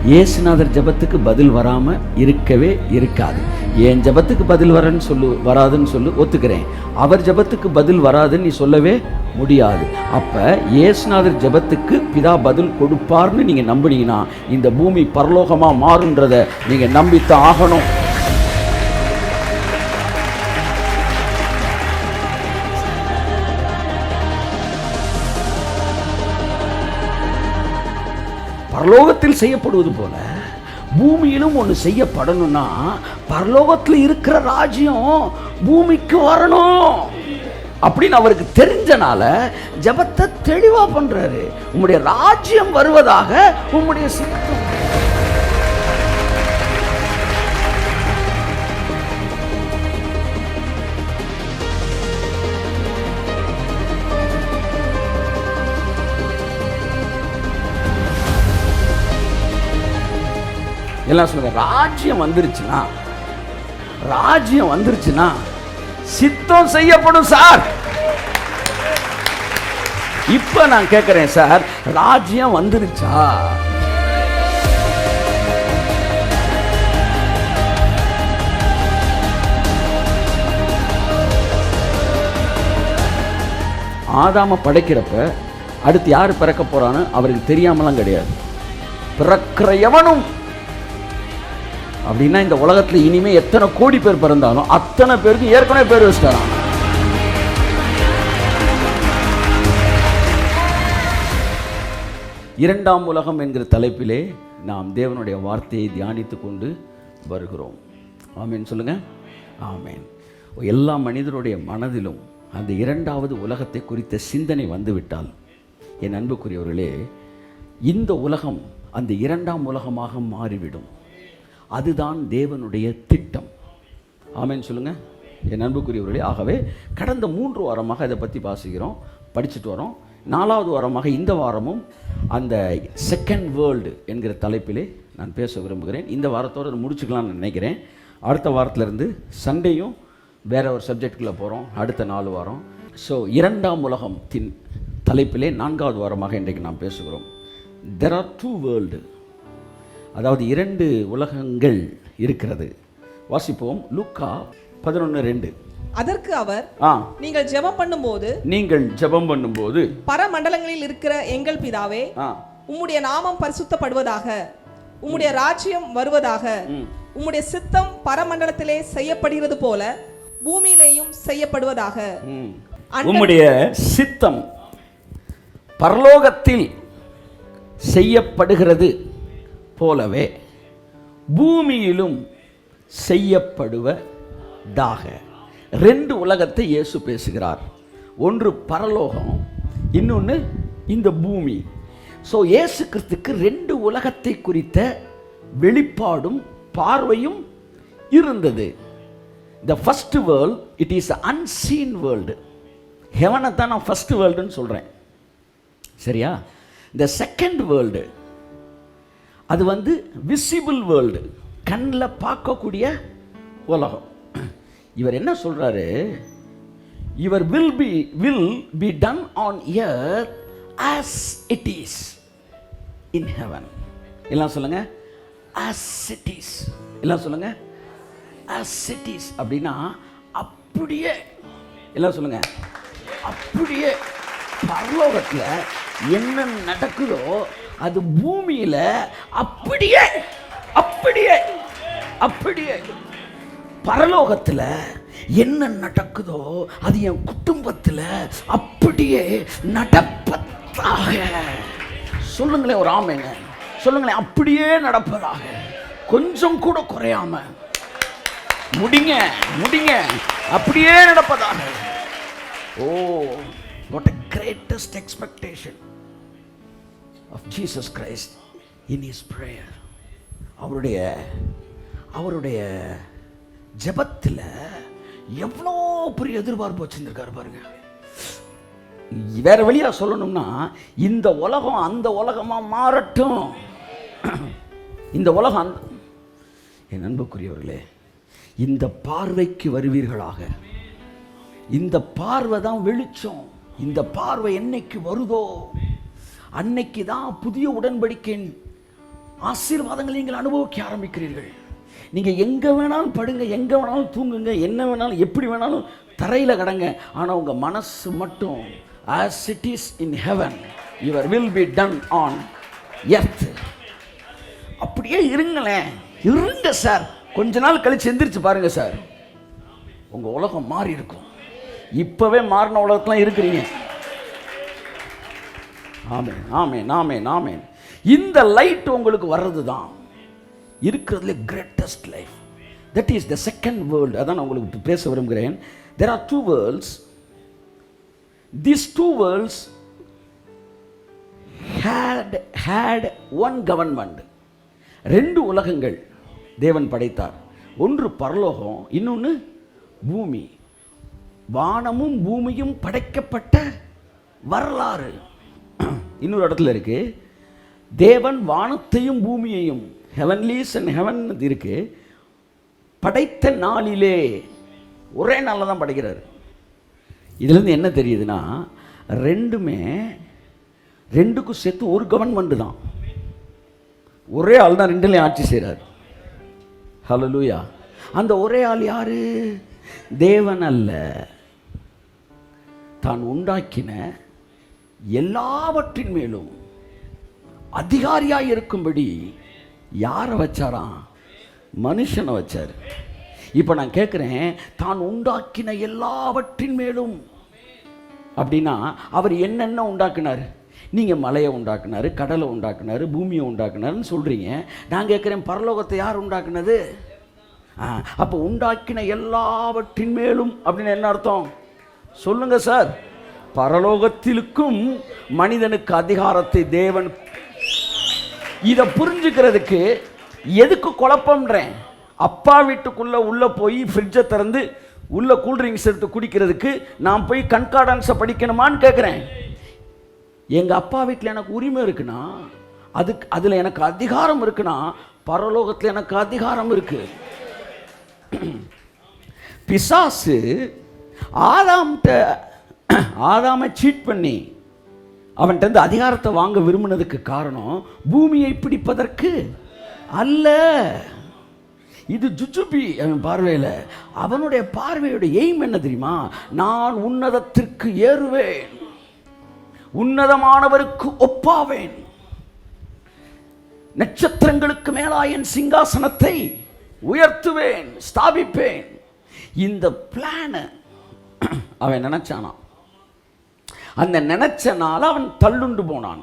இயேசுநாதர் ஜெபத்துக்கு பதில் வராமல் இருக்கவே இருக்காது. என் ஜெபத்துக்கு பதில் வராதுன்னு சொல்லு ஒத்துக்கிறேன். அவர் ஜெபத்துக்கு பதில் வராதுன்னு நீ சொல்லவே முடியாது. அப்போ இயேசுநாதர் ஜெபத்துக்கு பிதா பதில் கொடுப்பார்னு நீங்கள் நம்பினீங்கன்னா இந்த பூமி பரலோகமாக மாறுன்றதை நீங்கள் நம்பித்தான் ஆகணும். பரலோகத்தில் செய்யப்படுவது போல பூமியிலும் ஒன்று செய்யப்படணும்னா பரலோகத்தில் இருக்கிற ராஜ்யம் பூமிக்கு வரணும் அப்படின்னு அவருக்கு தெரிஞ்சனால ஜெபத்தை தெளிவா பண்றாரு. உம்முடைய ராஜ்யம் வருவதாக உம்முடைய சித்தம். எல்லாம் சொல்லுங்க, ராஜ்யம் வந்துருச்சுன்னா சித்தம் செய்யப்படும் சார். இப்ப நான் கேட்கிறேன் சார், ராஜ்யம் வந்துருச்சா? ஆதாம படைக்கிறப்ப அடுத்து யார் பிறக்க போறான்னு அவருக்கு தெரியாமலாம் கிடையாது. பிறக்கிற எவனும் அப்படின்னா இந்த உலகத்தில் இனிமே எத்தனை கோடி பேர் பிறந்தாலும் அத்தனை பேருக்கு ஏற்கனவே பேர் வச்சுட்டாராம். இரண்டாம் உலகம் என்கிற தலைப்பிலே நாம் தேவனுடைய வார்த்தையை தியானித்து கொண்டு வருகிறோம். ஆமேன் சொல்லுங்க. ஆமேன். எல்லா மனிதருடைய மனதிலும் அந்த இரண்டாவது உலகத்தை குறித்த சிந்தனை வந்துவிட்டால், என் அன்புக்குரியவர்களே, இந்த உலகம் அந்த இரண்டாம் உலகமாக மாறிவிடும். அதுதான் தேவனுடைய திட்டம். ஆமேன் சொல்லுங்க, என் அன்புக்குரியவர்களே. ஆகவே கடந்த 3 வாரமாக இதை பற்றி வாசிக்கிறோம், படிச்சுட்டு வரோம். 4வது வாரமாக இந்த வாரமும் அந்த செகண்ட் வேர்ல்டு என்கிற தலைப்பிலே நான் பேச விரும்புகிறேன். இந்த வாரத்தோடு முடிச்சுக்கலாம்னு நினைக்கிறேன். அடுத்த வாரத்திலிருந்து சண்டேயும் வேற ஒரு சப்ஜெக்டுக்குள்ளே போகிறோம், அடுத்த 4 வாரம். ஸோ இரண்டாம் உலகத்தின் தலைப்பிலே 4வது வாரமாக இன்றைக்கு நாம் பேசுகிறோம். தெர் ஆர் 2 வேர்ல்டு, அதாவது 2 உலகங்கள் இருக்கிறது. வாசிப்போம். லூக்கா 11:2. அதற்கு அவர், நீங்கள் ஜெபம் பண்ணும்போது பரமண்டலங்களில் இருக்கிற எங்கள் பிதாவே, உம்முடைய நாமம் பரிசுத்தப்படுவதாக, உம்முடைய ராஜ்யம் வருவதாக, உம்முடைய சித்தம் பரமண்டலத்திலே செய்யப்படுகிறது போல பூமியிலேயும் செய்யப்படுவதாக. உம்முடைய சித்தம் பரலோகத்தில் செய்யப்படுகிறது போலவே பூமியிலும் செய்யப்படுவதாக. 2 உலகத்தை இயேசு பேசுகிறார். ஒன்று பரலோகம், இன்னொன்று இந்த பூமி. ஸோ இயேசு கிறிஸ்துக்கு 2 உலகத்தை குறித்த வெளிப்பாடும் பார்வையும் இருந்தது. The first world, it is an unseen world. ஹெவனை தான் நான் ஃபர்ஸ்ட் வேர்ல்டுன்னு சொல்கிறேன், சரியா? இந்த செகண்ட் வேர்ல்டு அது விசிபிள் வேர்ல்டு, கண்ணில் பார்க்கக்கூடிய உலகம். இவர் என்ன சொல்றாரு? இவர் will be done on earth as it is in heaven. எல்லாம் சொல்லுங்க, as it is. எல்லாம் சொல்லுங்க, as it is. அப்படின்னா அப்படியே. எல்லாம் சொல்லுங்க, அப்படியே. பரலோகத்தில் என்ன நடக்குதோ அது பூமியில அப்படியே அப்படியே அப்படியே. பரலோகத்தில் என்ன நடக்குதோ அது என் குடும்பத்தில் அப்படியே நடப்பதாக. சொல்லுங்களேன் ஒரு ஆமைங்க, சொல்லுங்களேன், அப்படியே நடப்பதாக. கொஞ்சம் கூட குறையாம முடிங்க, அப்படியே நடப்பதாக. ஓ, what a greatest expectation of Jesus Christ in his prayer. அவருடைய ஜெபத்தில் எவ்வளோ பெரிய எதிர்பார்ப்பு வச்சிருந்திருக்காரு பாருங்க. வேற வழியா சொல்லணும்னா, இந்த உலகம் அந்த உலகமா மாறட்டும். இந்த உலகம் என் அன்புக்குரியவர்களே, இந்த பார்வைக்கு வருவீர்களாக. இந்த பார்வை தான் வெளிச்சம். இந்த பார்வை என்னைக்கு வருதோ அன்னைக்கு தான் புதிய உடன்படிக்கையின் ஆசீர்வாதங்களை நீங்கள் அனுபவிக்க ஆரம்பிக்கிறீர்கள். நீங்கள் எங்கே வேணாலும் படுங்க, எங்கே வேணாலும் தூங்குங்க, என்ன வேணாலும் எப்படி வேணாலும் தரையில் கடங்க, ஆனால் உங்கள் மனசு மட்டும் as it is in heaven your will be done on earth. அப்படியே இருங்களேன், இருங்க சார். கொஞ்ச நாள் கழிச்சு எந்திரிச்சு பாருங்க சார், உங்கள் உலகம் மாறி இருக்கும். இப்போவே மாறின உலகத்துலாம் இருக்கிறீங்க. ஆமென், ஆமென், ஆமென், ஆமென். இந்த லைட் உங்களுக்கு வர்றது தான் இருக்கிறதுல greatest life. That is the second world. அதான் நான் உங்களுக்கு பேச விரும்புகிறேன். There are two worlds. These two worlds had one government. ரெண்டு உலகங்கள் தேவன் படைத்தார். ஒன்று பரலோகம், இன்னொன்று பூமி. வானமும் பூமியும் படைக்கப்பட்ட வரலாறு இன்னொரு இடத்துல இருக்கு. தேவன் வானத்தையும் பூமியையும், ஹெவன்லீஸ் அண்ட் ஹெவன் இருக்கு, படைத்த நாளிலே, ஒரே நாளில் தான் படைக்கிறார். இதுலேருந்து என்ன தெரியுதுன்னா, ரெண்டுக்கும் சேர்த்து ஒரு கவர்மெண்ட் தான். ஒரே ஆள் தான் ரெண்டுலேயும் ஆட்சி செய்கிறார். ஹல்லேலூயா. அந்த ஒரே ஆள் யாரு? தேவன் அல்ல. தான் உண்டாக்கின எல்லாவற்றின் மேலும் அதிகாரியாக இருக்கும்படி யாரை வச்சாராம்? மனுஷனை வச்சார். இப்போ நான் கேட்குறேன், தான் உண்டாக்கின எல்லாவற்றின் மேலும் அப்படின்னா அவர் என்னென்ன உண்டாக்குனார்? நீங்கள் மலையை உண்டாக்குனாரு, கடலை உண்டாக்குனாரு, பூமியை உண்டாக்குனாருன்னு சொல்கிறீங்க. நான் கேட்குறேன், பரலோகத்தை யார் உண்டாக்குனது? அப்போ உண்டாக்கின எல்லாவற்றின் மேலும் அப்படின்னு என்ன அர்த்தம் சொல்லுங்க சார்? பரலோகத்திற்கும் மனிதனுக்கு அதிகாரத்தை தேவன். இதை புரிஞ்சுக்கிறதுக்கு எதுக்கு குழப்பம்ன்றேன்? அப்பா வீட்டுக்குள்ளே உள்ளே போய் ஃப்ரிட்ஜை திறந்து உள்ள கூல்ட்ரிங்க்ஸ் எடுத்து குடிக்கிறதுக்கு நான் போய் கண்கார்டன்ஸை படிக்கணுமான்னு கேட்குறேன். எங்கள் அப்பா வீட்டில் எனக்கு உரிமை இருக்குன்னா, அதில் எனக்கு அதிகாரம் இருக்குன்னா, பரலோகத்தில் எனக்கு அதிகாரம் இருக்கு. பிசாசு ஆதாமை சீட் பண்ணி அவன்கிட்ட அதிகாரத்தை வாங்க விரும்பினதுக்கு காரணம் பூமியை பிடிப்பதற்கு அல்ல. இது ஜுஜுபி அவன் பார்வையில். அவனுடைய பார்வையோட எய்ம் என்ன தெரியுமா? நான் உன்னதத்திற்கு ஏறுவேன், உன்னதமானவருக்கு ஒப்பாவேன், நட்சத்திரங்களுக்கு மேலாய் என் சிங்காசனத்தை உயர்த்துவேன், ஸ்தாபிப்பேன். இந்த பிளான அவன் நினைச்சானா. அந்த நினைச்சனால அவன் தள்ளுண்டு போனான்.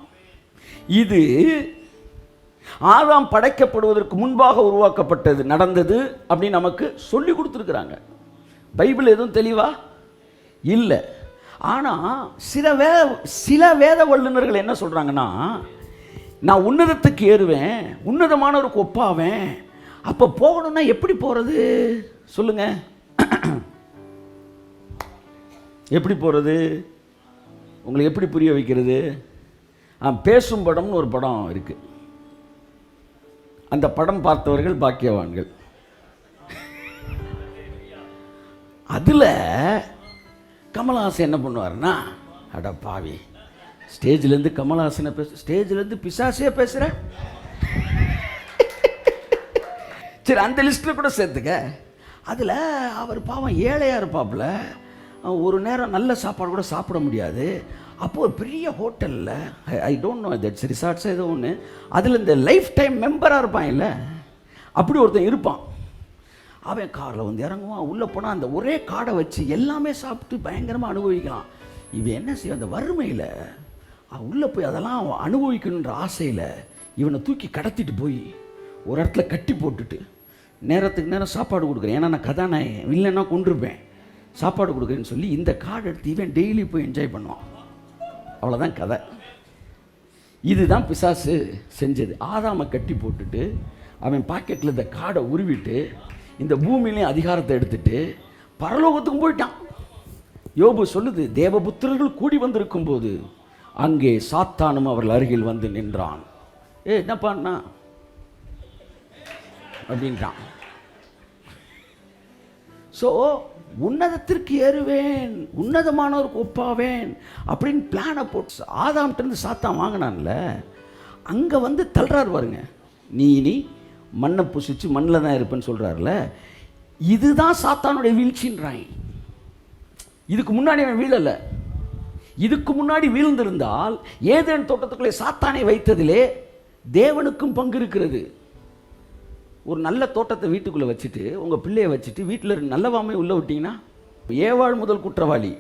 இது ஆதாம் படைக்கப்படுவதற்கு முன்பாக உருவாக்கப்பட்டது, நடந்தது அப்படின்னு நமக்கு சொல்லி கொடுத்துருக்குறாங்க. பைபிள் எதுவும் தெளிவா இல்லை. ஆனால் சில வேத வல்லுநர்கள் என்ன சொல்கிறாங்கன்னா, நான் உன்னதத்துக்கு ஏறுவேன், உன்னதமானவருக்கு ஒப்பாவேன். அப்போ போகணும்னா எப்படி போகிறது சொல்லுங்க? எப்படி போகிறது? உங்களுக்கு எப்படி புரிய வைக்கிறது? பேசும் படம்னு ஒரு படம் இருக்கு. அந்த படம் பார்த்தவர்கள் பாக்கியவான்கள். அதில் கமல்ஹாசன் என்ன பண்ணுவார்னா, அட பாவி, ஸ்டேஜ்லேருந்து கமல்ஹாசனை ஸ்டேஜ்லேருந்து பிசாசே பேசுகிற. சரி, அந்த லிஸ்ட்டில் கூட சேர்த்துக்க. அதில் அவர் பாவம் ஏழையாக இருப்பாப்புல, ஒரு நேரம் நல்ல சாப்பாடு கூட சாப்பிட முடியாது. அப்போது ஒரு பெரிய ஹோட்டலில், I don't know that's resorts ஏதோ ஒன்று, அதில் இந்த லைஃப் டைம் மெம்பராக இருப்பான் இல்லை, அப்படி ஒருத்தன் இருப்பான். அவன் காரில் வந்து இறங்குவான், உள்ளே போனால் அந்த ஒரே காடை வச்சு எல்லாமே சாப்பிட்டு பயங்கரமாக அனுபவிக்கலாம். இவன் என்ன செய்வான்? அந்த வறுமையில் உள்ளே போய் அதெல்லாம் அனுபவிக்கணுன்ற ஆசையில் இவனை தூக்கி கடத்திட்டு போய் ஒரு இடத்துல கட்டி போட்டுட்டு நேரத்துக்கு நேரம் சாப்பாடு கொடுக்குறேன், ஏன்னா நான் கதாநாயகன் இல்லைன்னா கொண்டிருப்பேன், சாப்பாடு கொடுக்குறேன்னு சொல்லி இந்த கார்டு எடுத்து இவன் டெய்லி போய் என்ஜாய் பண்ணுவான். அவ்வளோதான் கதை. இதுதான் பிசாசு செஞ்சது. ஆதாமை கட்டி போட்டுட்டு அவன் பாக்கெட்டில் இந்த கார்டை உருவிட்டு இந்த பூமியிலையும் அதிகாரத்தை எடுத்துட்டு பரலோகத்துக்கும் போயிட்டான். யோபு சொல்லுது, தேவபுத்திரர்கள் கூடி வந்திருக்கும் போது அங்கே சாத்தானும் அவர்கள் அருகில் வந்து நின்றான். என்னப்பான்னா அப்படின்றான். ஸோ உன்னதத்திற்கு ஏறுவேன், உன்னதமானவருக்கு ஒப்பாவேன் அப்படின்னு பிளானை போட்டு ஆதாம்கிட்ட சாத்தான் வாங்கினான்ல, அங்கே வந்து தள்ளுறாரு பாருங்க. நீ இனி மண்ணை புசிச்சு மண்ணில் தான் இருப்பேன்னு சொல்கிறார்ல, இதுதான் சாத்தானுடைய வீழ்ச்சின்றான். இதுக்கு முன்னாடி அவன் வீழலை. இதுக்கு முன்னாடி வீழ்ந்திருந்தால் ஏதேன் தோட்டத்துக்குள்ளே சாத்தானை வைத்ததிலே தேவனுக்கும் பங்கு இருக்கிறது. ஒரு நல்ல தோட்டத்தை வீட்டுக்குள்ளே வச்சுட்டு உங்கள் பிள்ளையை வச்சுட்டு வீட்டில் நல்லவாமை உள்ளே விட்டீங்கன்னா, ஏவாள் முதல் குற்றவாளி,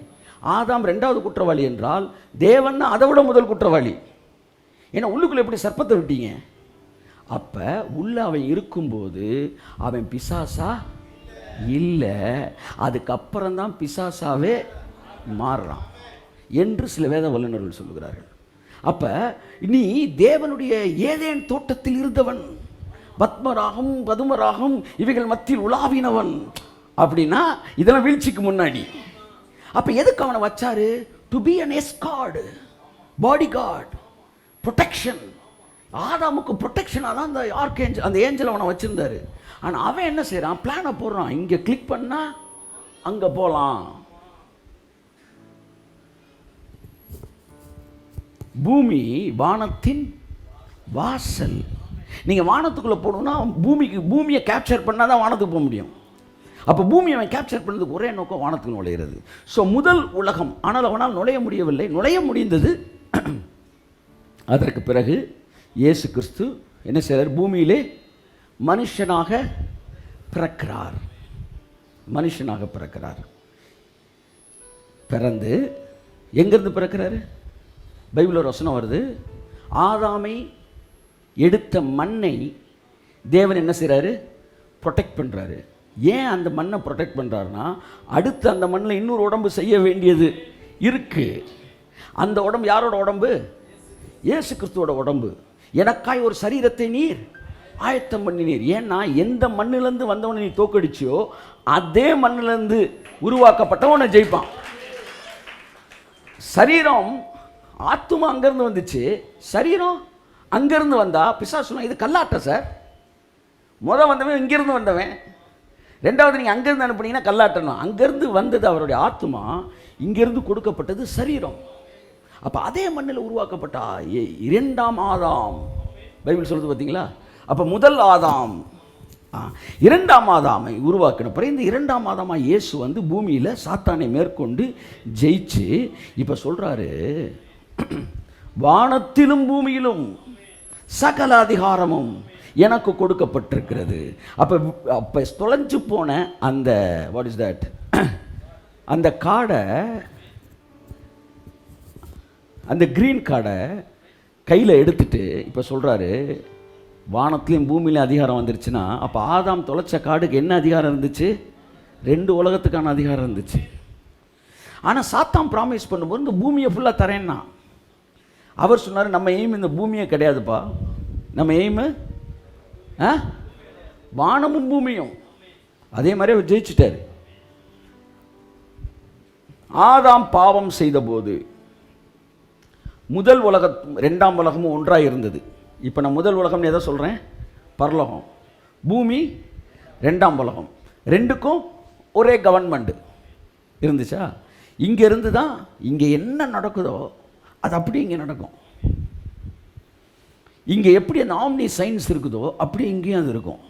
ஆதாம் 2வது குற்றவாளி என்றால் தேவன் அதை விட முதல் குற்றவாளி. ஏன்னா உள்ளுக்குள்ளே எப்படி சர்ப்பத்தை விட்டீங்க? அப்போ உள்ள அவன் இருக்கும்போது அவன் பிசாசா இல்லை, அதுக்கப்புறம்தான் பிசாசாவே மாறுறான் என்று சில வேத வல்லுநர்கள் சொல்லுகிறார்கள். அப்போ நீ தேவனுடைய ஏதேன் தோட்டத்தில் இருந்தவன், பத்மராகம் பதுமராகம் இவைகள் மத்தியில் உலாவினவன் அப்படின்னா இதெல்லாம் வீழ்ச்சிக்கு முன்னாடி. அப்போ எதுக்கு அவனை வச்சாரு? To be an escort, body guard, protection. ஆதாமுக்கு ப்ரொடெக்ஷனாக தான் அந்த ஆர்கேஞ்சல், அந்த ஏஞ்சல் அவனை வச்சுருந்தாரு. ஆனால் அவன் என்ன செய்கிறான்? பிளானை போடுறான். இங்கே கிளிக் பண்ணால் அங்கே போகலாம். பூமி வானத்தின் வாசல். நீங்கள் வானத்துக்குள்ளே போகணுன்னா பூமியை கேப்சர் பண்ணால் தான் வானத்துக்கு போக முடியும். அப்போ பூமியை அவன் கேப்சர் பண்ணதுக்கு ஒரே நோக்கம் வானத்துக்கு நுழையிறது. ஸோ முதல் உலகம். ஆனால் அவனால் நுழைய முடியவில்லை. நுழைய முடிந்தது. அதற்கு பிறகு இயேசு கிறிஸ்து என்ன செய்கிறார்? பூமியிலே மனுஷனாக பிறக்கிறார். மனுஷனாக பிறக்கிறார். பிறந்து எங்கேருந்து பிறக்கிறாரு? பைபிள் ஒரு வசனம் வருது, ஆதாமை எடுத்த மண்ணை தேவன் என்ன செய்கிறாரு? ப்ரொடெக்ட் பண்ணுறாரு. ஏன் அந்த மண்ணை ப்ரொடெக்ட் பண்ணுறாருன்னா, அடுத்து அந்த மண்ணில் இன்னொரு உடம்பு செய்ய வேண்டியது இருக்குது. அந்த உடம்பு யாரோட உடம்பு? இயேசு கிறிஸ்துவோட உடம்பு. எனக்காய் ஒரு சரீரத்தை நீர் ஆயத்தம் பண்ணினீர். ஏன்னா எந்த மண்ணிலேருந்து வந்தவனை நீ தோக்கடிச்சியோ அதே மண்ணிலேருந்து உருவாக்கப்பட்டவனை ஜெயிப்பான். சரீரம் ஆத்துமா அங்கேருந்து வந்துச்சு, சரீரம் அங்கேருந்து வந்தா பிசாசு சொன்னா இது கல்லாட்ட சார். வந்தவன் இங்கேருந்து வந்தவன், 2வது நீங்கள் அங்கேருந்து அனுப்புனீங்கன்னா கல்லாட்டணும். அங்கேருந்து வந்தது அவருடைய ஆத்துமா, இங்கேருந்து கொடுக்கப்பட்டது சரீரம். அப்போ அதே மண்ணில் உருவாக்கப்பட்டா 2ஆம் ஆதாம் பைபிள் சொல்லுது பார்த்தீங்களா? அப்போ முதல் ஆதாம் 2ஆம் ஆதாமை உருவாக்கின பிறகு இந்த 2ஆம் ஆதாமாக இயேசு வந்து பூமியில் சாத்தானை மேற்கொண்டு ஜெயிச்சு இப்போ சொல்கிறாரு, வானத்திலும் பூமியிலும் சகல அதிகாரமும் எனக்கு கொடுக்கப்பட்டிருக்கிறது. அப்போ தொலைஞ்சு போன அந்த வாட் இஸ் தட், அந்த கார்டை, அந்த கிரீன் கார்டை கையில் எடுத்துட்டு இப்போ சொல்கிறாரு, வானத்துலேயும் பூமியிலையும் அதிகாரம் வந்துருச்சுன்னா அப்போ ஆதாம் தொலைச்ச கார்டுக்கு என்ன அதிகாரம் இருந்துச்சு? 2 உலகத்துக்கான அதிகாரம் இருந்துச்சு. ஆனால் சாத்தான் ப்ராமிஸ் பண்ணும்போது இந்த பூமியை ஃபுல்லாக தரேன்னா அவர் சொன்னார், நம்ம எய்ம் இந்த பூமியே கிடையாதுப்பா, நம்ம எய்மு வானமும் பூமியும். அதே மாதிரி அவர் ஜெயிச்சிட்டார். ஆதாம் பாவம் செய்த போது முதல் உலகம் 2ஆம் உலகமும் ஒன்றாக இருந்தது. இப்போ நான் முதல் உலகம்னு எதை சொல்கிறேன்? பரலோகம். பூமி 2ஆம் உலகம். 2க்கும் ஒரே கவர்மெண்ட் இருந்துச்சா? இங்கே இருந்து தான் இங்கே என்ன நடக்குதோ அது அப்படி இங்கே நடக்கும். இங்கே எப்படி அந்த ஆம்னி சயின்ஸ் இருக்குதோ அப்படி இங்கேயும் அது இருக்கும்.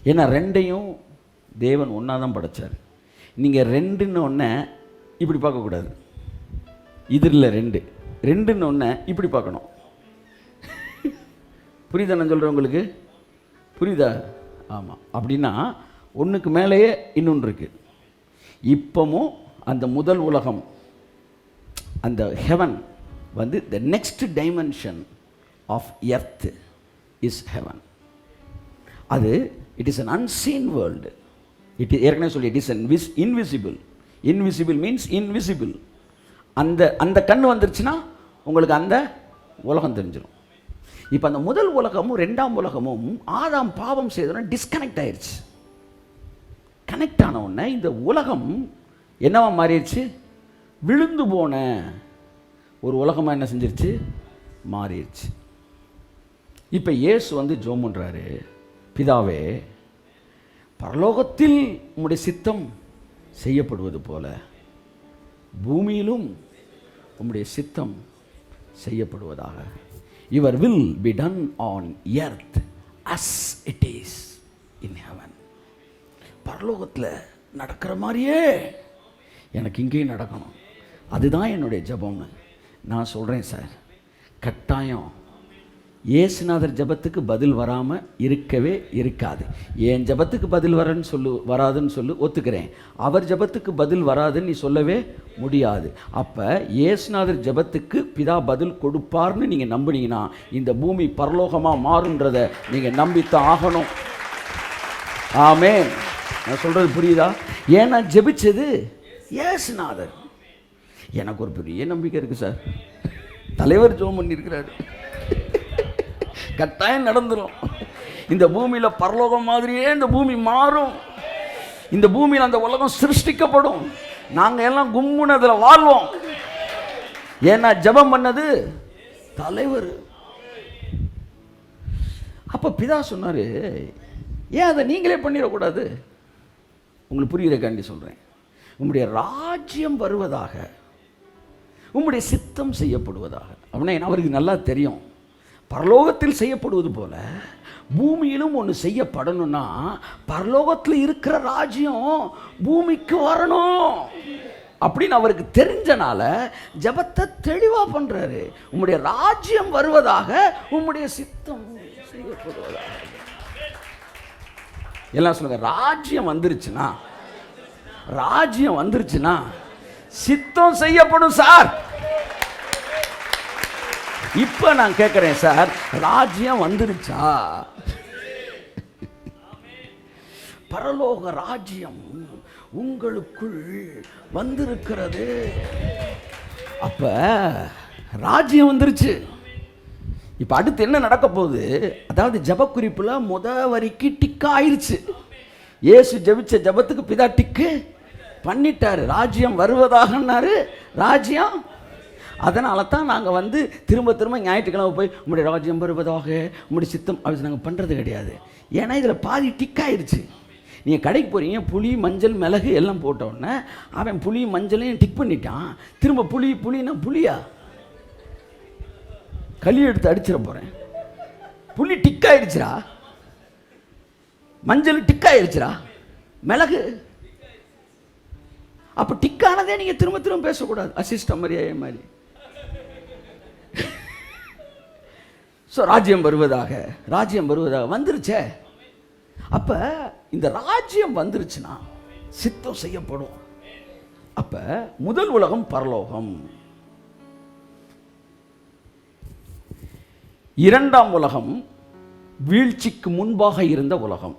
ஏன்னா 2ஐயும் தேவன் ஒன்றா தான் படைச்சார். நீங்கள் 2ன்னு ஒன்று இப்படி பார்க்கக்கூடாது. இதில் 2ன்னு ஒன்று இப்படி பார்க்கணும். புரியுதா நான் சொல்கிறேன் உங்களுக்கு? புரியுதா? ஆமாம். அப்படின்னா ஒன்றுக்கு மேலேயே இன்னொன்று இருக்குது. இப்போவும் அந்த முதல் உலகம், அந்த ஹெவன் வந்து the next dimension of earth is heaven. அது it is an unseen world. It ஏற்கனவே சொல்லி it is an invisible. Invisible means invisible. அந்த கண் வந்துருச்சுன்னா உங்களுக்கு அந்த உலகம் தெரிஞ்சிடும். இப்போ அந்த முதல் உலகமும் 2ஆம் உலகமும் ஆதாம் பாவம் செய்தோன்னா டிஸ்கனெக்ட் ஆயிடுச்சு. கனெக்ட் ஆன உடனே இந்த உலகம் என்னவா மாறிடுச்சு? விழுந்து போன ஒரு உலகமாக என்ன செஞ்சிருச்சு? மாறிடுச்சு. இப்போ இயேசு வந்து ஜெபம் பண்ணுறாரு, பிதாவே, பரலோகத்தில் உம்முடைய சித்தம் செய்யப்படுவது போல பூமியிலும் உம்முடைய சித்தம் செய்யப்படுவதாக. Your will be done on earth as it is in heaven. பரலோகத்தில் நடக்கிற மாதிரியே எனக்கு இங்கேயும் நடக்கணும். அதுதான் என்னுடைய ஜெபம்னு நான் சொல்கிறேன் சார். கட்டாயம் இயேசுநாதர் ஜெபத்துக்கு பதில் வராமல் இருக்கவே இருக்காது. என் ஜெபத்துக்கு பதில் வராதுன்னு சொல்லு ஒத்துக்கிறேன். அவர் ஜெபத்துக்கு பதில் வராதுன்னு நீ சொல்லவே முடியாது. அப்போ இயேசுநாதர் ஜெபத்துக்கு பிதா பதில் கொடுப்பார்னு நீங்கள் நம்பினீங்கன்னா இந்த பூமி பரலோகமாக மாறுன்றதை நீங்கள் நம்பித்தான் ஆகணும். ஆமென். நான் சொல்கிறது புரியுதா? ஏன்னா ஜெபிச்சது இயேசுநாதர். எனக்கு ஒரு பெரிய நம்பிக்கை இருக்குது சார். தலைவர் ஜெபம் பண்ணியிருக்கிறாரு, கட்டாயம் நடந்துடும். இந்த பூமியில் பரலோகம் மாதிரியே இந்த பூமி மாறும். இந்த பூமியில் அந்த உலகம் சிருஷ்டிக்கப்படும். நாங்கள் எல்லாம் கும்முன்னு அதில் வாழ்வோம். ஏன்னா ஜெபம் பண்ணது தலைவர். அப்போ பிதா சொன்னார், ஏன் அதை நீங்களே பண்ணிடக்கூடாது? உங்களுக்கு புரிகிறக்காண்டி சொல்கிறேன். உம்முடைய ராஜ்யம் வருவதாக, உம்முடைய சித்தம் செய்யப்படுவதாக. அப்படின்னா அவருக்கு நல்லா தெரியும், பரலோகத்தில் செய்யப்படுவது போல பூமியிலும் ஒன்று செய்யப்படணும்னா பரலோகத்தில் இருக்கிற ராஜ்யம் பூமிக்கு வரணும் அப்படின்னு அவருக்கு தெரிஞ்சனால ஜெபத்தை தெளிவாக பண்ணுறாரு. உம்முடைய ராஜ்யம் வருவதாக, உம்முடைய சித்தம் செய்யப்படுவதாக. எல்லாம் சொல்லுங்க, ராஜ்யம் வந்துருச்சுன்னா, ராஜ்யம் வந்துருச்சுன்னா சித்தம் செய்யப்படும் சார். இப்ப நான் கேட்கிறேன் சார், ராஜ்யம் வந்துருச்சா? பரலோக ராஜ்யம் உங்களுக்குள் வந்திருக்கிறது. அப்ப ராஜ்யம் வந்துருச்சு. இப்ப அடுத்து என்ன நடக்க போகுது? அதாவது ஜெபக்குறிப்புல வரிக்கு டிக் ஆயிருச்சு. இயேசு ஜெபிச்ச ஜெபத்துக்கு பிதா டிக்கு பண்ணிட்டாரு. ராஜ்யம் வருவதாகன்னாரு, ராஜ்யம். அதனால தான் நாங்கள் திரும்ப திரும்ப ஞாயிற்றுக்கிழமை போய் உங்களுடைய ராஜ்யம் வருவதாக, உங்களுடைய சித்தம் அப்படி நாங்கள் பண்ணுறது கிடையாது. ஏன்னா இதில் பாதி டிக் ஆயிடுச்சு. நீங்கள் கடைக்கு போகிறீங்க, புளி மஞ்சள் மிளகு எல்லாம் போட்டோடனே அவன் புளி மஞ்சளையும் டிக் பண்ணிட்டான். திரும்ப புளினா புளியா களி எடுத்து அடிச்சிட போகிறேன். புளி டிக் ஆயிடுச்சுரா, மஞ்சள் டிக் ஆயிடுச்சுரா, மிளகு. அப்போ டிக்கானதே நீங்கள் திரும்ப திரும்ப பேசக்கூடாது. அசிஸ்டம் மாதிரியே மாதிரி. ஸோ ராஜ்யம் வருவதாக, ராஜ்யம் வருவதாக வந்துருச்சே. அப்போ இந்த ராஜ்யம் வந்துருச்சுன்னா சித்தம் செய்யப்படும். அப்போ முதல் உலகம் பரலோகம், இரண்டாம் உலகம் வீழ்ச்சிக்கு முன்பாக இருந்த உலகம்.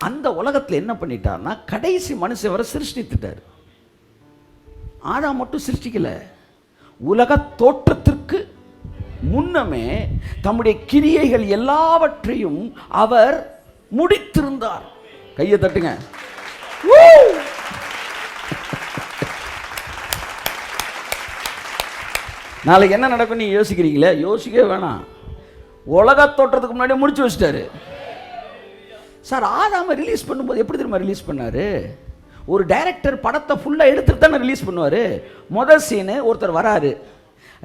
அந்த உலகத்தில் என்ன பண்ணிட்டார்னா கடைசி மனுஷன் வரை சிருஷ்டித்துட்டார். ஆதாம் மட்டும் சிருஷ்டிக்கல, உலக தோற்றத்திற்கு முன்னமே தம்முடைய கிரியைகள் எல்லாவற்றையும் அவர் முடித்திருந்தார். கையை தட்டுங்க. நாளைக்கு என்ன நடக்கும் நீங்க யோசிக்கிறீங்களே? யோசிக்கவே வேணாம். உலக தோற்றத்துக்கு முன்னாடியே முடிச்சு வச்சிட்டாரு. சார் ஆதாம ரிலீஸ் பண்ணும்போது எப்படி தெரியுமா ரிலீஸ் பண்ணாரு? ஒரு டைரக்டர் படத்தை ஃபுல்லாக எடுத்துட்டு தானே ரிலீஸ் பண்ணுவார். முதல் சீனு ஒருத்தர் வராரு,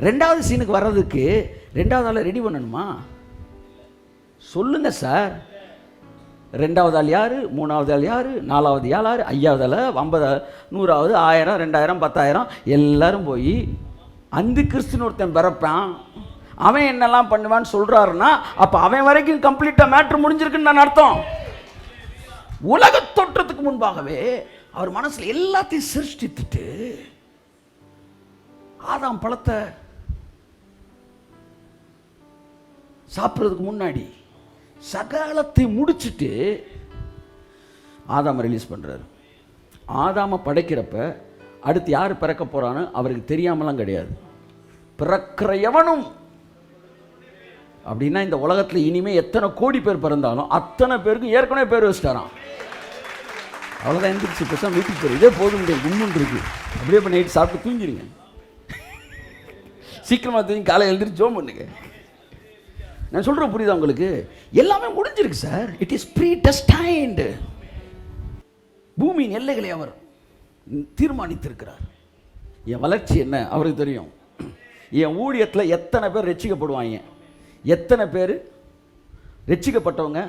ரெண்டாவது சீனுக்கு வர்றதுக்கு ரெண்டாவது ஆளை ரெடி பண்ணணுமா? சொல்லுங்க சார். ரெண்டாவது ஆள் யார், மூணாவது ஆள் யார், நாலாவது ஆள் யார், 5வது ஆள், 50, 100வது, 1000, 2000, 10,000 எல்லாரும் போய் அந்த கிறிஸ்துன்னு ஒருத்தன் பிறப்பான், அவன் என்னெல்லாம் பண்ணுவான்னு சொல்றாருன்னா அப்போ அவன் வரைக்கும் கம்ப்ளீட்டாக மேட்ரு முடிஞ்சிருக்குன்னு நான் அர்த்தம். உலக தோற்றத்துக்கு முன்பாகவே அவர் மனசுல எல்லாத்தையும் சிருஷ்டித்துட்டு ஆதாம் பழத்தை சாப்பிட்றதுக்கு முன்னாடி சகலத்தை முடிச்சுட்டு ஆதாம ரிலீஸ் பண்றாரு. ஆதாம படைக்கிறப்ப அடுத்து யார் பிறக்க போறான்னு அவருக்கு தெரியாமலாம் கிடையாது. பிறக்கிற எவனும் அப்படின்னா இந்த உலகத்தில் இனிமே எத்தனை கோடி பேர் பிறந்தாலும் அத்தனை பேருக்கு ஏற்கனவே பேர் வச்சுட்டாராம். அவ்வளோதான், எந்திரிச்சு பேசாம வீட்டுக்கு போய் இதே போதும் கும்முன்னு இருக்கு. அப்படியே இப்போ நைட்டு சாப்பிட்டு தூங்கிடுங்க. சீக்கிரமாக தூங்கி காலை எழுந்திரிச்சு ஜோம் பண்ணுங்க. நான் சொல்கிறேன் புரியுதா உங்களுக்கு? எல்லாமே முடிஞ்சிருக்கு sir. It is predestined. பூமியின் எல்லைகளை அவர் தீர்மானித்திருக்கிறார். என் வளர்ச்சி என்ன அவருக்கு தெரியும், என் ஊழியத்தில் எத்தனை பேர் ரட்சிக்கப்படுவாங்க, எத்தனை பேர் ரட்சிக்கப்பட்டவங்க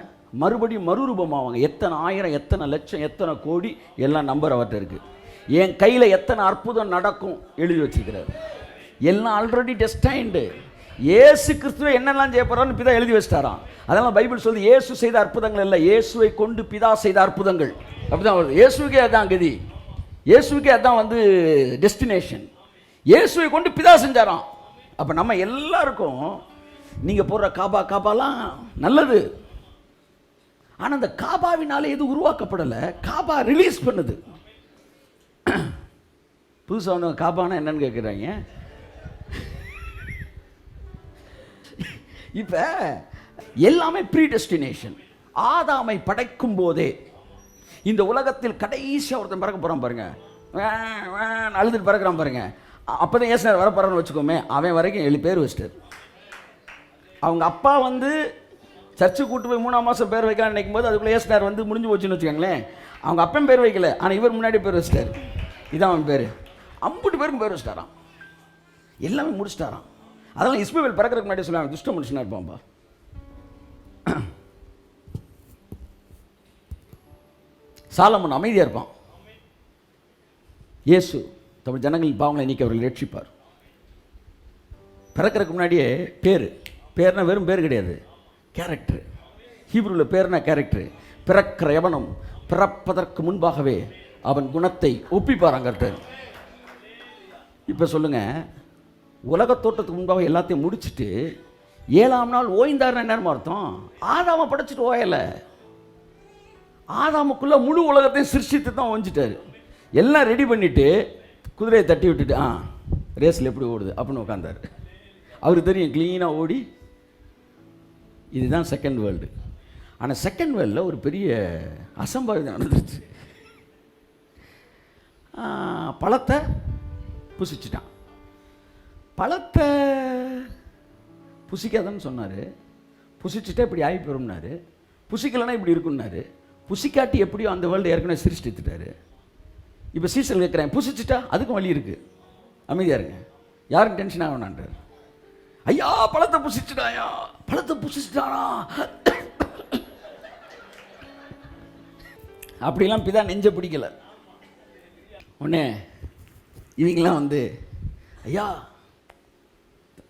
மறுபடியும் மறுரூபமாவாங்க, எத்தனை ஆயிரம், எத்தனை லட்சம், எத்தனை கோடி எல்லாம் நம்பர் அவர்கிட்ட இருக்குது. என் கையில் எத்தனை அற்புதம் நடக்கும் எழுதி வச்சுருக்கிறார். எல்லாம் ஆல்ரெடி டெஸ்டைன்டு. இயேசு கிறிஸ்துவை என்னெல்லாம் செய்ய போகிறான்னு பிதா எழுதி வச்சிட்டாராம். அதெல்லாம் பைபிள் சொல்லுது, இயேசு செய்த அற்புதங்கள் இல்லை, இயேசுவை கொண்டு பிதா செய்த அற்புதங்கள். அப்படிதான் வருது. இயேசுக்கே அதான் கதி, இயேசுக்கே அதான் வந்து டெஸ்டினேஷன். இயேசுவை கொண்டு பிதா செஞ்சாராம். அப்போ நம்ம எல்லாருக்கும் நீங்கள் போடுற காபாலாம் நல்லது, ஆனால் அந்த காபாவினால எது உருவாக்கப்படலை, காபா ரிலீஸ் பண்ணுது. புதுசாக வந்து காபானா என்னன்னு கேட்குறாங்க. இப்போ எல்லாமே ப்ரீ டெஸ்டினேஷன். ஆதாமை படைக்கும் போதே இந்த உலகத்தில் கடைசியாக ஒருத்தன் பிறக்க போகிறான் பாருங்க, அழுதுட்டு பிறக்கிறான் பாருங்க, அப்போ தான் ஏசுனார் வர போகிறான்னு வச்சுக்கோமே, அவன் வரைக்கும் 7 பேர் வச்சிட்டார். அவங்க அப்பா வந்து சர்ச்சு கூட்டு போய் 3ஆம் மாதம் பேர் வைக்கலான்னு நினைக்கும் போது அதுக்குள்ளே ஏசுனார் வந்து முடிஞ்சு போச்சுன்னு வச்சுக்கோங்களேன். அவங்க அப்பன் பேர் வைக்கல, ஆனால் இவர் முன்னாடி பேர் வச்சிட்டார். இதான் அவன் பேர். 50 பேருக்கும் பேர் வச்சிட்டாராம், எல்லாமே முடிச்சிட்டாராம். அதெல்லாம் இஸ்மவேல் பிறக்கிறதுக்கு முன்னாடி சொல்லுவாங்க, துஷ்ட மனுஷனாக இருப்பான்பா. சாலமன் அமைதியாக இருப்பான். இயேசு தமிழ் ஜனங்களின் பாவங்களை நீக்கி அவர்கள் ரட்சிப்பார். பிறக்கிறதுக்கு முன்னாடியே பேர்னா வெறும் பேர் கிடையாது, கேரக்டர். ஹீப்ரூவில் பேர்னா கேரக்டர். பிறக்கிற எவனும் பிறப்பதற்கு முன்பாகவே அவன் குணத்தை ஒப்பிப்பாராங்கிறது. இப்போ சொல்லுங்கள், உலகத்தோட்டத்துக்கு முன்பாக எல்லாத்தையும் முடிச்சுட்டு 7ஆம் நாள் ஓய்ந்தாருன்னு என்ன அர்த்தம்? ஆதாமை படைச்சிட்டு ஓயலை, ஆதாமுக்குள்ளே முழு உலகத்தையும் சிருஷ்டித்து தான் ஓஞ்சிட்டார். எல்லாம் ரெடி பண்ணிவிட்டு குதிரையை தட்டி விட்டுட்டு ரேஸில் எப்படி ஓடுது அப்படின்னு உட்காந்தார். அவருக்கு தெரியும் க்ளீனாக ஓடி. இதுதான் செகண்ட் வேர்ல்டு. ஆனால் செகண்ட் வேர்ல்டில் ஒரு பெரிய அசம்பாவிதம் நடந்துருச்சு. பழத்தை புசிச்சிட்டான். பழத்தை புசிக்காதன்னு சொன்னார். புசிச்சுட்டா இப்படி ஆகி போகிறோம்னாரு. புசிக்கலைன்னா இப்படி இருக்குன்னாரு. புசிக்காட்டி எப்படியோ அந்த வேர்ல்டு ஏற்கனவே சிருஷ்டித்துட்டாரு. இப்போ சீசன் கேட்குறேன், புசிச்சுட்டா அதுக்கும் வழி இருக்குது, அமைதியாக இருங்க, யாரும் டென்ஷன் ஆக வேணான்றார். ஐயா பழத்தை புசிச்சுட்டாயா, பழத்தை புசிச்சுட்டானா அப்படிலாம் பிதா நெஞ்ச பிடிக்கல. உடனே இவங்கெல்லாம் வந்து ஐயா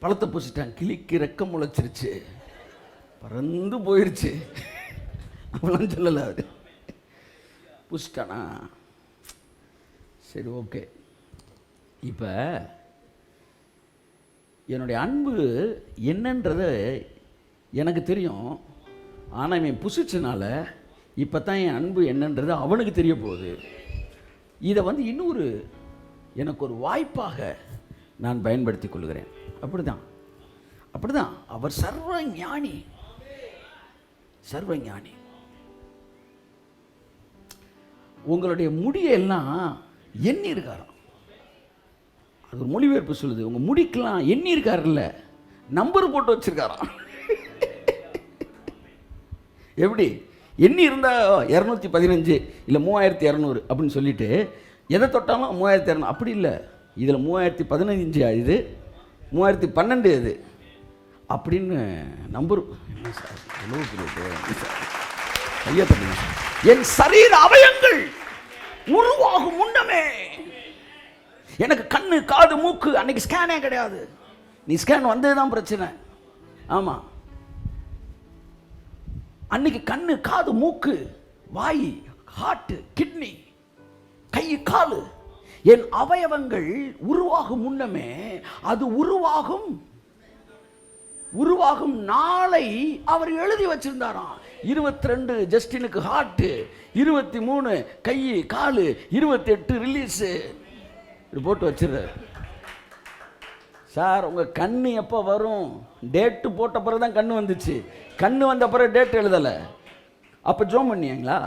பழத்தை புசிட்டான், கிளிக்கு ரெக்கம் முளைச்சிருச்சு, பறந்து போயிடுச்சு அப்படிலாம் சொல்லலை. அவர் புசிட்டானா, சரி ஓகே. இப்போ என்னுடைய அன்பு என்னன்றது எனக்கு தெரியும், ஆனால் இவன் புசிச்சனால இப்போ தான் என் அன்பு என்னன்றது அவனுக்கு தெரிய போகுது. இதை வந்து இன்னொரு எனக்கு ஒரு வாய்ப்பாக நான் பயன்படுத்தி கொள்கிறேன். அப்படிதான் அவர் சர்வ ஞானி, சர்வ ஞானி. உங்களுடைய முடியெல்லாம் எண்ணி இருக்காராம். அது ஒரு மொழிபெயர்ப்பு சொல்லுது, உங்கள் முடிக்கெல்லாம் எண்ணி இருக்காருல்ல, நம்பர் போட்டு வச்சிருக்காராம். எப்படி எண்ணி இருந்தால் 215 இல்லை 3200 அப்படின்னு சொல்லிட்டு எதை தொட்டாலும் 3200 அப்படி இல்லை. இதில் 3015 இது 3012 இது அப்படின்னு நம்பர். ஐயா தம்பி, என் சரீர அவயங்கள் உருவாகும் முன்னமே எனக்கு கண்ணு காது மூக்கு, அன்னைக்கு ஸ்கேனே கிடையாது, நீ ஸ்கேன் வந்தது தான் பிரச்சனை. ஆமாம், அன்னைக்கு கண்ணு காது மூக்கு வாய் ஹார்ட் கிட்னி கை காலு என் அவயவங்கள் உருவாகும் முன்னமே அது உருவாகும் நாளை அவர் எழுதி வச்சிருந்தாராம். 22 ஜஸ்டினுக்கு ஹார்ட், 23 கை காலு, 28 ரிலீஸு போட்டு வச்சிருந்தார். சார் உங்கள் கண்ணு எப்போ வரும்? டேட்டு போட்ட பிறகு தான் கண்ணு வந்துச்சு. கண்ணு வந்த பிறகு டேட் எழுதலை. அப்போ ஜோம் பண்ணியாங்களா?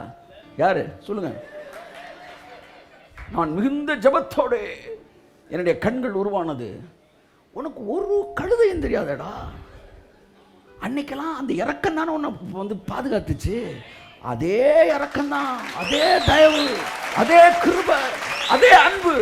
யார் சொல்லுங்கள். நான் மிகுந்த ஜபத்தோடு என்னுடைய கண்கள் உருவானது. உனக்கு ஒரு கழுதையும் தெரியாதடா. அன்னைக்கெல்லாம் அந்த இறக்கம் தானே உன்னை வந்து பாதுகாத்துச்சு. அதே இறக்கம் தான், அதே தயவு, அதே கிருபை, அதே அன்பு